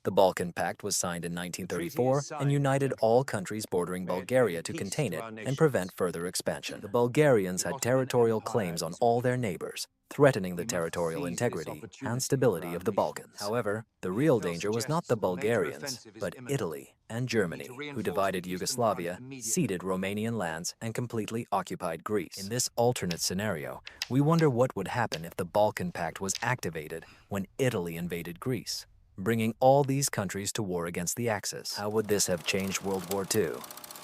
The Balkan Pact was signed in 1934 and united all countries bordering Bulgaria to contain it and prevent further expansion. The Bulgarians had territorial claims on all their neighbors, threatening the territorial integrity and stability of the Balkans. However, the real danger was not the Bulgarians, but Italy and Germany, who divided Yugoslavia, ceded Romanian lands, and completely occupied Greece. In this alternate scenario, we wonder what would happen if the Balkan Pact was activated when Italy invaded Greece, bringing all these countries to war against the Axis. How would this have changed World War II?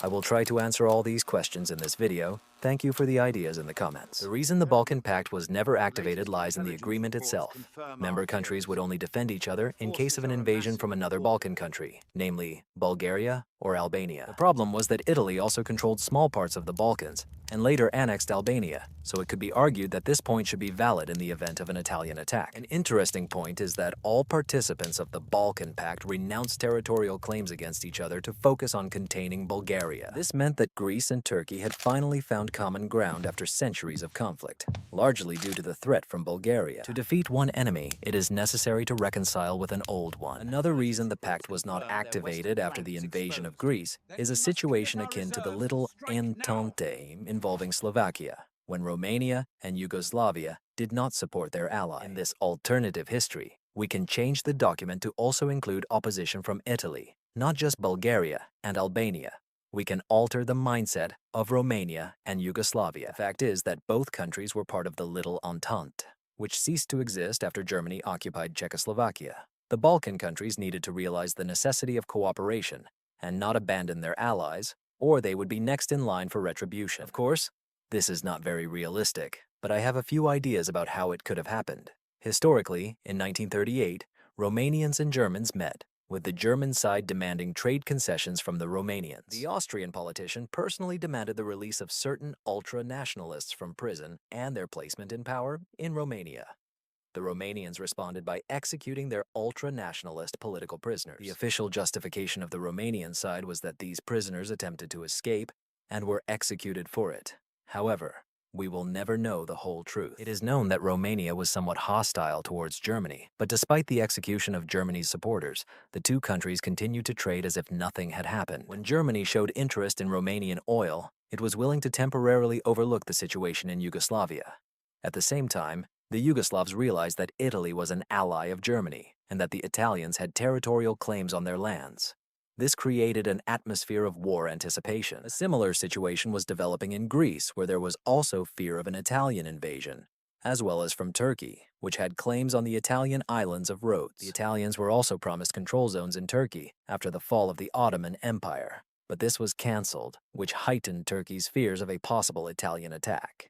I will try to answer all these questions in this video. Thank you for the ideas in the comments. The reason the Balkan Pact was never activated lies in the agreement itself. Member countries would only defend each other in case of an invasion from another Balkan country, namely Bulgaria or Albania. The problem was that Italy also controlled small parts of the Balkans and later annexed Albania, so it could be argued that this point should be valid in the event of an Italian attack. An interesting point is that all participants of the Balkan Pact renounced territorial claims against each other to focus on containing Bulgaria. This meant that Greece and Turkey had finally found common ground after centuries of conflict, largely due to the threat from Bulgaria. To defeat one enemy, it is necessary to reconcile with an old one. Another reason the pact was not activated after the invasion of Greece is a situation akin to the Little Entente involving Slovakia, when Romania and Yugoslavia did not support their ally. In this alternative history, we can change the document to also include opposition from Italy, not just Bulgaria and Albania. We can alter the mindset of Romania and Yugoslavia. The fact is that both countries were part of the Little Entente, which ceased to exist after Germany occupied Czechoslovakia. The Balkan countries needed to realize the necessity of cooperation and not abandon their allies, or they would be next in line for retribution. Of course, this is not very realistic, but I have a few ideas about how it could have happened. Historically, in 1938, Romanians and Germans met, with the German side demanding trade concessions from the Romanians. The Austrian politician personally demanded the release of certain ultra-nationalists from prison and their placement in power in Romania. The Romanians responded by executing their ultra-nationalist political prisoners. The official justification of the Romanian side was that these prisoners attempted to escape and were executed for it. However, we will never know the whole truth. It is known that Romania was somewhat hostile towards Germany, but despite the execution of Germany's supporters, the two countries continued to trade as if nothing had happened. When Germany showed interest in Romanian oil, it was willing to temporarily overlook the situation in Yugoslavia. At the same time, the Yugoslavs realized that Italy was an ally of Germany and that the Italians had territorial claims on their lands. This created an atmosphere of war anticipation. A similar situation was developing in Greece, where there was also fear of an Italian invasion, as well as from Turkey, which had claims on the Italian islands of Rhodes. The Italians were also promised control zones in Turkey after the fall of the Ottoman Empire, but this was cancelled, which heightened Turkey's fears of a possible Italian attack.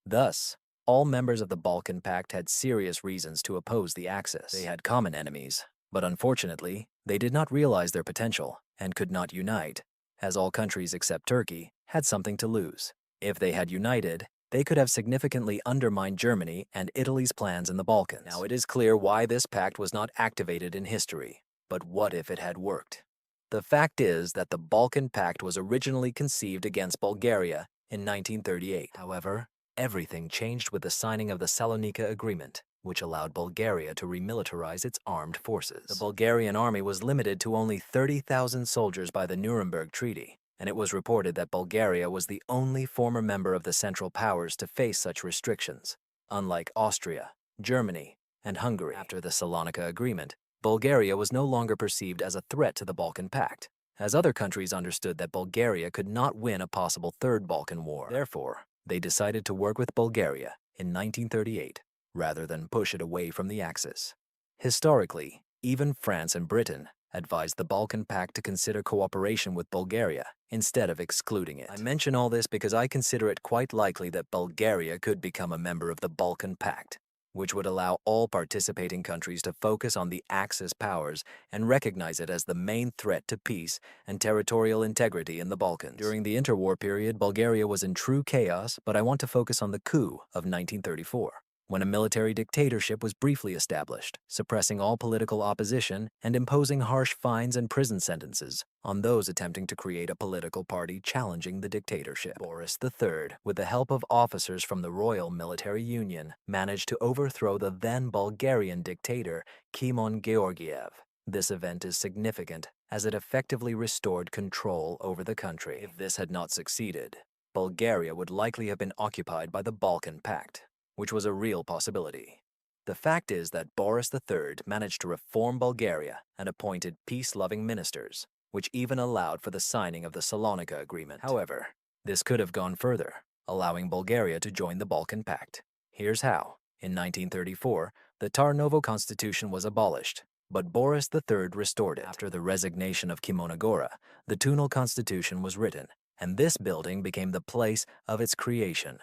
Thus, all members of the Balkan Pact had serious reasons to oppose the Axis. They had common enemies, but unfortunately, they did not realize their potential and could not unite, as all countries except Turkey had something to lose. If they had united, they could have significantly undermined Germany and Italy's plans in the Balkans. Now, it is clear why this pact was not activated in history, but what if it had worked? The fact is that the Balkan Pact was originally conceived against Bulgaria in 1938. However, everything changed with the signing of the Salonika Agreement, which allowed Bulgaria to remilitarize its armed forces. The Bulgarian army was limited to only 30,000 soldiers by the Nuremberg Treaty, and it was reported that Bulgaria was the only former member of the Central Powers to face such restrictions, unlike Austria, Germany, and Hungary. After the Salonika Agreement, Bulgaria was no longer perceived as a threat to the Balkan Pact, as other countries understood that Bulgaria could not win a possible Third Balkan War. Therefore, they decided to work with Bulgaria in 1938, rather than push it away from the Axis. Historically, even France and Britain advised the Balkan Pact to consider cooperation with Bulgaria instead of excluding it. I mention all this because I consider it quite likely that Bulgaria could become a member of the Balkan Pact, which would allow all participating countries to focus on the Axis powers and recognize it as the main threat to peace and territorial integrity in the Balkans. During the interwar period, Bulgaria was in true chaos, but I want to focus on the coup of 1934. When a military dictatorship was briefly established, suppressing all political opposition and imposing harsh fines and prison sentences on those attempting to create a political party challenging the dictatorship. Boris III, with the help of officers from the Royal Military Union, managed to overthrow the then Bulgarian dictator Kimon Georgiev This event is significant as it effectively restored control over the country. If this had not succeeded, Bulgaria would likely have been occupied by the Balkan Pact, which was a real possibility. The fact is that Boris III managed to reform Bulgaria and appointed peace-loving ministers, which even allowed for the signing of the Salonika Agreement. However, this could have gone further, allowing Bulgaria to join the Balkan Pact. Here's how. In 1934, the Tarnovo Constitution was abolished, but Boris III restored it. After the resignation of Kimonogora, the Tunal Constitution was written, and this building became the place of its creation.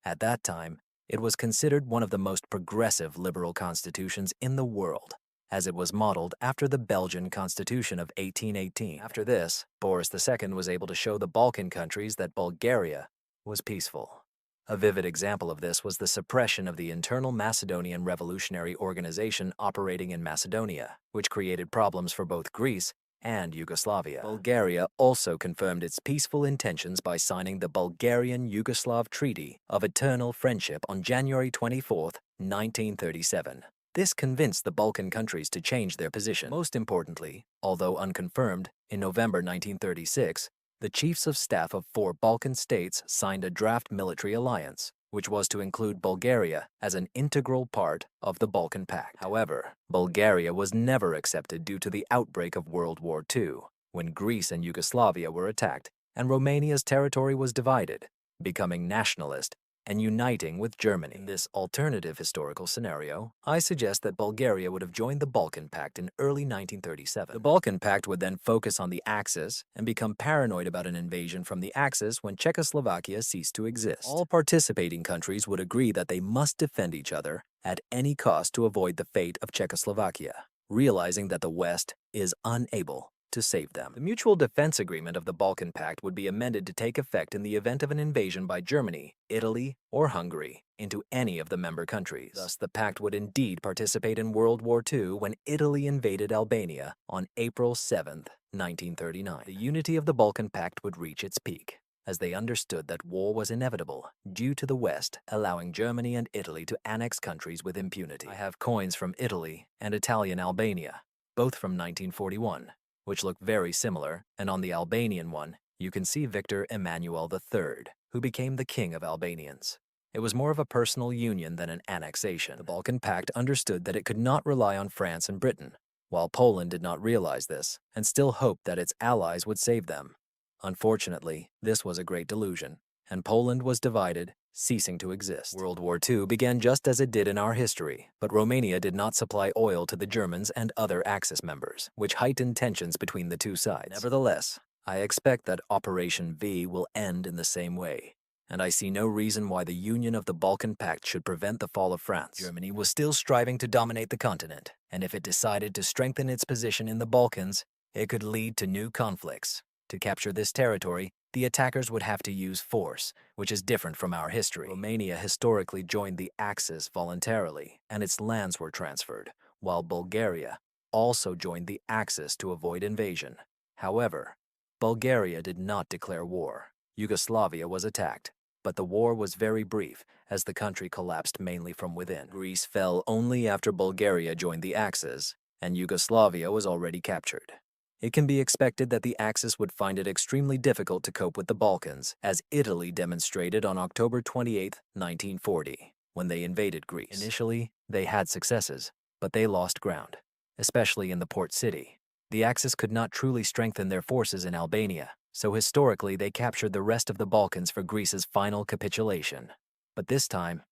At that time, it was considered one of the most progressive liberal constitutions in the world, as it was modeled after the Belgian Constitution of 1818. After this, Boris II was able to show the Balkan countries that Bulgaria was peaceful. A vivid example of this was the suppression of the internal Macedonian Revolutionary Organization operating in Macedonia, which created problems for both Greece and Yugoslavia. Bulgaria also confirmed its peaceful intentions by signing the Bulgarian-Yugoslav Treaty of Eternal Friendship on January 24, 1937. This convinced the Balkan countries to change their position. Most importantly, although unconfirmed, in November 1936, the chiefs of staff of 4 Balkan states signed a draft military alliance, which was to include Bulgaria as an integral part of the Balkan Pact. However, Bulgaria was never accepted due to the outbreak of World War II, when Greece and Yugoslavia were attacked and Romania's territory was divided, becoming nationalist and uniting with Germany. In this alternative historical scenario, I suggest that Bulgaria would have joined the Balkan Pact in early 1937. The Balkan Pact would then focus on the Axis and become paranoid about an invasion from the Axis when Czechoslovakia ceased to exist. All participating countries would agree that they must defend each other at any cost to avoid the fate of Czechoslovakia, realizing that the West is unable to save them. The Mutual Defense Agreement of the Balkan Pact would be amended to take effect in the event of an invasion by Germany, Italy, or Hungary into any of the member countries. Thus, the pact would indeed participate in World War II when Italy invaded Albania on April 7, 1939. The unity of the Balkan Pact would reach its peak, as they understood that war was inevitable due to the West allowing Germany and Italy to annex countries with impunity. I have coins from Italy and Italian Albania, both from 1941. Which look very similar, and on the Albanian one, you can see Victor Emmanuel III, who became the king of Albanians. It was more of a personal union than an annexation. The Balkan Pact understood that it could not rely on France and Britain, while Poland did not realize this and still hoped that its allies would save them. Unfortunately, this was a great delusion, and Poland was divided, ceasing to exist. World War II began just as it did in our history, but Romania did not supply oil to the Germans and other Axis members, which heightened tensions between the two sides. Nevertheless, I expect that Operation V will end in the same way, and I see no reason why the union of the Balkan Pact should prevent the fall of France. Germany was still striving to dominate the continent, and if it decided to strengthen its position in the Balkans, it could lead to new conflicts. To capture this territory, the attackers would have to use force, which is different from our history. Romania historically joined the Axis voluntarily, and its lands were transferred, while Bulgaria also joined the Axis to avoid invasion. However, Bulgaria did not declare war. Yugoslavia was attacked, but the war was very brief, as the country collapsed mainly from within. Greece fell only after Bulgaria joined the Axis, and Yugoslavia was already captured. It can be expected that the Axis would find it extremely difficult to cope with the Balkans, as Italy demonstrated on October 28, 1940, when they invaded Greece. Initially, they had successes, but they lost ground, especially in the port city. The Axis could not truly strengthen their forces in Albania, so historically they captured the rest of the Balkans for Greece's final capitulation. But this time,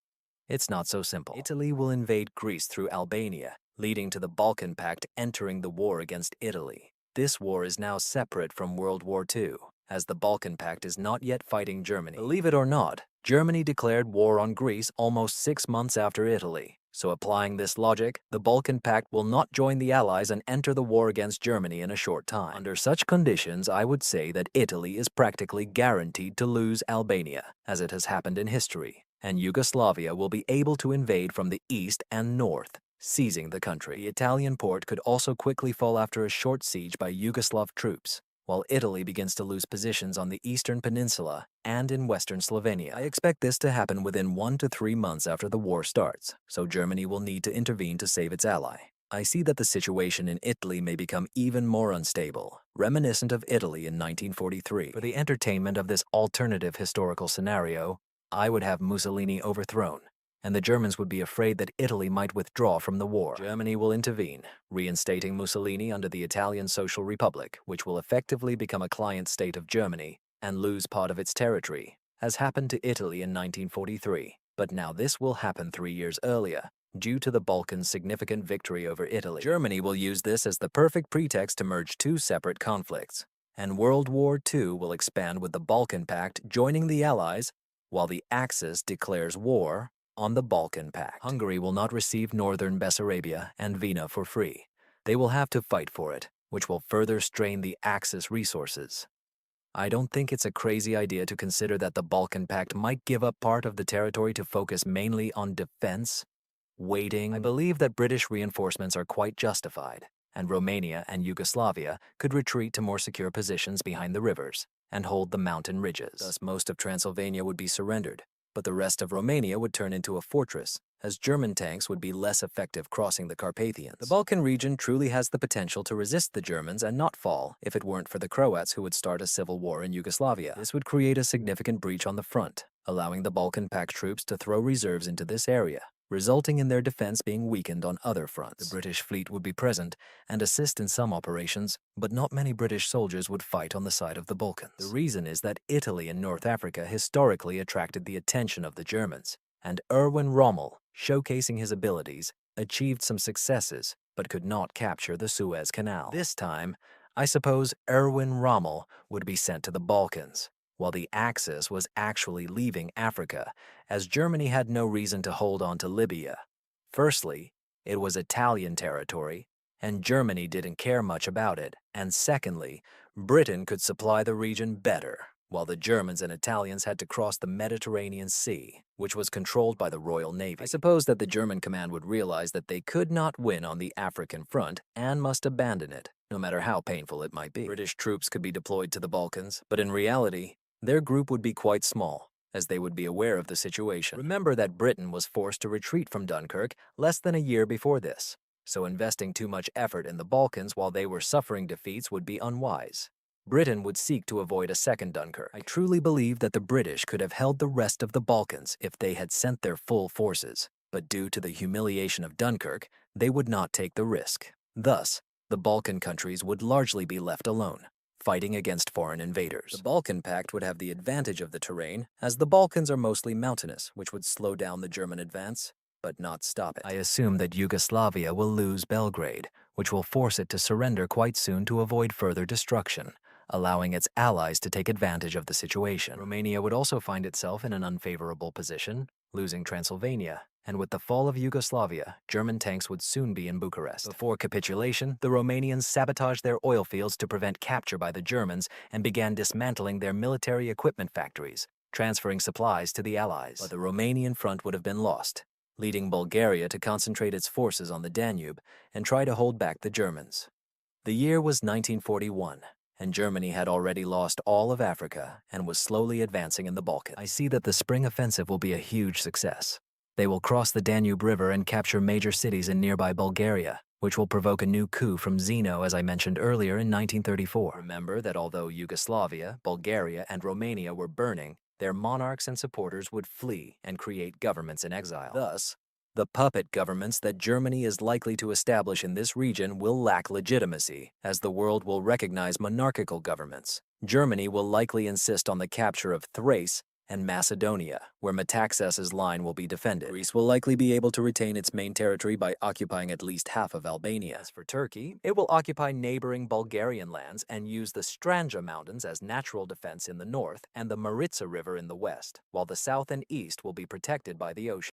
it's not so simple. Italy will invade Greece through Albania, leading to the Balkan Pact entering the war against Italy. This war is now separate from World War II, as the Balkan Pact is not yet fighting Germany. Believe it or not, Germany declared war on Greece almost 6 months after Italy. So applying this logic, the Balkan Pact will not join the Allies and enter the war against Germany in a short time. Under such conditions, I would say that Italy is practically guaranteed to lose Albania, as it has happened in history, and Yugoslavia will be able to invade from the east and north, seizing the country. The Italian port could also quickly fall after a short siege by Yugoslav troops, while Italy begins to lose positions on the eastern peninsula and in western Slovenia. I expect this to happen within 1 to 3 months after the war starts, so Germany will need to intervene to save its ally. I see that the situation in Italy may become even more unstable, reminiscent of Italy in 1943. For the entertainment of this alternative historical scenario, I would have Mussolini overthrown, and the Germans would be afraid that Italy might withdraw from the war. Germany will intervene, reinstating Mussolini under the Italian Social Republic, which will effectively become a client state of Germany and lose part of its territory, as happened to Italy in 1943. But now this will happen 3 years earlier, due to the Balkans' significant victory over Italy. Germany will use this as the perfect pretext to merge two separate conflicts, and World War II will expand with the Balkan Pact joining the Allies, while the Axis declares war on the Balkan Pact. Hungary will not receive northern Bessarabia and Vienna for free. They will have to fight for it, which will further strain the Axis resources. I don't think it's a crazy idea to consider that the Balkan Pact might give up part of the territory to focus mainly on defense. I believe that British reinforcements are quite justified, and Romania and Yugoslavia could retreat to more secure positions behind the rivers and hold the mountain ridges. Thus, most of Transylvania would be surrendered, but the rest of Romania would turn into a fortress, as German tanks would be less effective crossing the Carpathians. The Balkan region truly has the potential to resist the Germans and not fall if it weren't for the Croats who would start a civil war in Yugoslavia. This would create a significant breach on the front, allowing the Balkan Pact troops to throw reserves into this area, resulting in their defense being weakened on other fronts. The British fleet would be present and assist in some operations, but not many British soldiers would fight on the side of the Balkans. The reason is that Italy and North Africa historically attracted the attention of the Germans, and Erwin Rommel, showcasing his abilities, achieved some successes, but could not capture the Suez Canal. This time, I suppose Erwin Rommel would be sent to the Balkans, while the Axis was actually leaving Africa, as Germany had no reason to hold on to Libya. Firstly, it was Italian territory, and Germany didn't care much about it, and secondly, Britain could supply the region better, while the Germans and Italians had to cross the Mediterranean Sea, which was controlled by the Royal Navy. I suppose that the German command would realize that they could not win on the African front and must abandon it, no matter how painful it might be. British troops could be deployed to the Balkans, but in reality, their group would be quite small, as they would be aware of the situation. Remember that Britain was forced to retreat from Dunkirk less than a year before this, so investing too much effort in the Balkans while they were suffering defeats would be unwise. Britain would seek to avoid a second Dunkirk. I truly believe that the British could have held the rest of the Balkans if they had sent their full forces, but due to the humiliation of Dunkirk, they would not take the risk. Thus, the Balkan countries would largely be left alone, fighting against foreign invaders. The Balkan Pact would have the advantage of the terrain, as the Balkans are mostly mountainous, which would slow down the German advance, but not stop it. I assume that Yugoslavia will lose Belgrade, which will force it to surrender quite soon to avoid further destruction, allowing its allies to take advantage of the situation. Romania would also find itself in an unfavorable position, losing Transylvania, and with the fall of Yugoslavia, German tanks would soon be in Bucharest. Before capitulation, the Romanians sabotaged their oil fields to prevent capture by the Germans and began dismantling their military equipment factories, transferring supplies to the Allies. But the Romanian front would have been lost, leading Bulgaria to concentrate its forces on the Danube and try to hold back the Germans. The year was 1941. And Germany had already lost all of Africa and was slowly advancing in the Balkans. I see that the spring offensive will be a huge success. They will cross the Danube River and capture major cities in nearby Bulgaria, which will provoke a new coup from Zeno, as I mentioned earlier, in 1934. Remember that although Yugoslavia, Bulgaria, and Romania were burning, their monarchs and supporters would flee and create governments in exile. Thus, the puppet governments that Germany is likely to establish in this region will lack legitimacy, as the world will recognize monarchical governments. Germany will likely insist on the capture of Thrace and Macedonia, where Metaxas's line will be defended. Greece will likely be able to retain its main territory by occupying at least half of Albania. As for Turkey, it will occupy neighboring Bulgarian lands and use the Stranja Mountains as natural defense in the north and the Maritsa River in the west, while the south and east will be protected by the ocean.